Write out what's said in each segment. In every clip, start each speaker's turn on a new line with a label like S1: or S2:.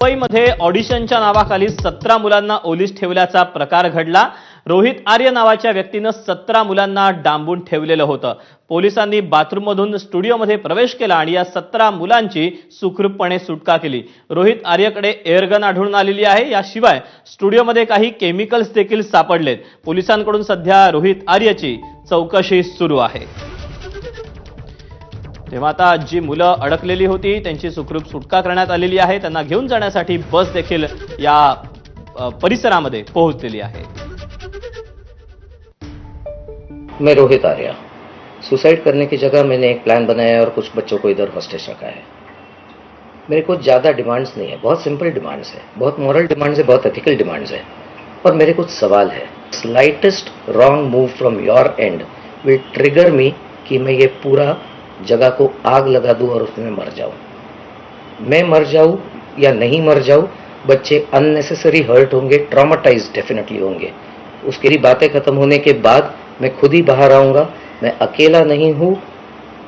S1: मुंबईमध्ये ऑडिशनच्या नावाखाली 17 मुलांना ओलीस ठेवल्याचा प्रकार घडला। रोहित आर्य नावाच्या व्यक्तीने 17 मुलांना डांबून ठेवलेलं होतं। पोलिसांनी बाथरूममधून स्टुडिओमध्ये प्रवेश केला आणि या 17 मुलांची सुखरूपपणे सुटका केली। रोहित आर्यकडे एअरगन आढळून आलेली आहे। याशिवाय स्टुडिओमध्ये काही केमिकल्स देखील सापडलेत। पोलिसांकडून सध्या रोहित आर्यची चौकशी सुरू आहे। तेव्हा आता जी मुलं अडकलेली होती त्यांची सुखरूप सुटका करण्यात आलेली आहे। त्यांना घेऊन जाण्यासाठी बस देखील या परिसरामध्ये पोहोचलेली आहे।
S2: मैं रोहित आर्या, सुसाइड करने की जगह मैंने एक प्लान बनाया और कुछ बच्चों को इधर हॉस्टेज रखा है। मेरे को ज़्यादा डिमांड्स नहीं है, बहुत सिंपल डिमांड्स है, बहुत मॉरल डिमांड्स है, बहुत एथिकल डिमांड्स है। और मेरे कुछ सवाल है। Slightest wrong move from your end will trigger me कि मैं ये पूरा जगह को आग लगा दूं और उसमें मर जाऊं। मैं मर जाऊं या नहीं मर जाऊं, बच्चे अननेसेसरी हर्ट होंगे, ट्रॉमाटाइज्ड डेफिनेटली होंगे। उसकी बातें खत्म होने के बाद मैं खुद ही बाहर आऊंगा। मैं अकेला नहीं हूं,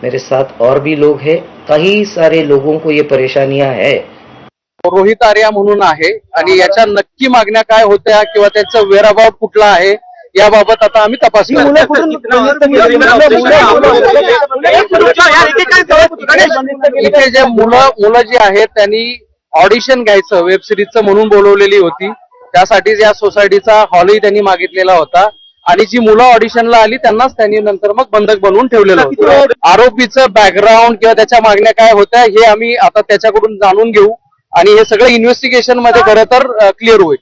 S2: मेरे साथ और भी लोग हैं। कई सारे लोगों को ये परेशानियां है।
S3: रोहित आर्या म्हणून आहे आणि याच्या नक्की मागण्या काय होत्या किंवा त्यांचा वेअरअबाउट कुठला आहे याबाबत आता आम्ही तपास करतो। इथे जे मुलं जी आहेत त्यांनी ऑडिशन घ्यायचं वेब सिरीजचं म्हणून बोलवलेली होती। त्यासाठी या सोसायटीचा हॉलही त्यांनी मागितलेला होता आणि जी मुलं ऑडिशनला आली त्यांनाच त्यांनी नंतर मग बंधक बनवून ठेवलेलं होतं। आरोपीचं बॅकग्राऊंड किंवा त्याच्या मागण्या काय होत्या हे आम्ही आता त्याच्याकडून जाणून घेऊ आणि हे सगळं इन्व्हेस्टिगेशन मध्ये खरं तर क्लिअर होईल।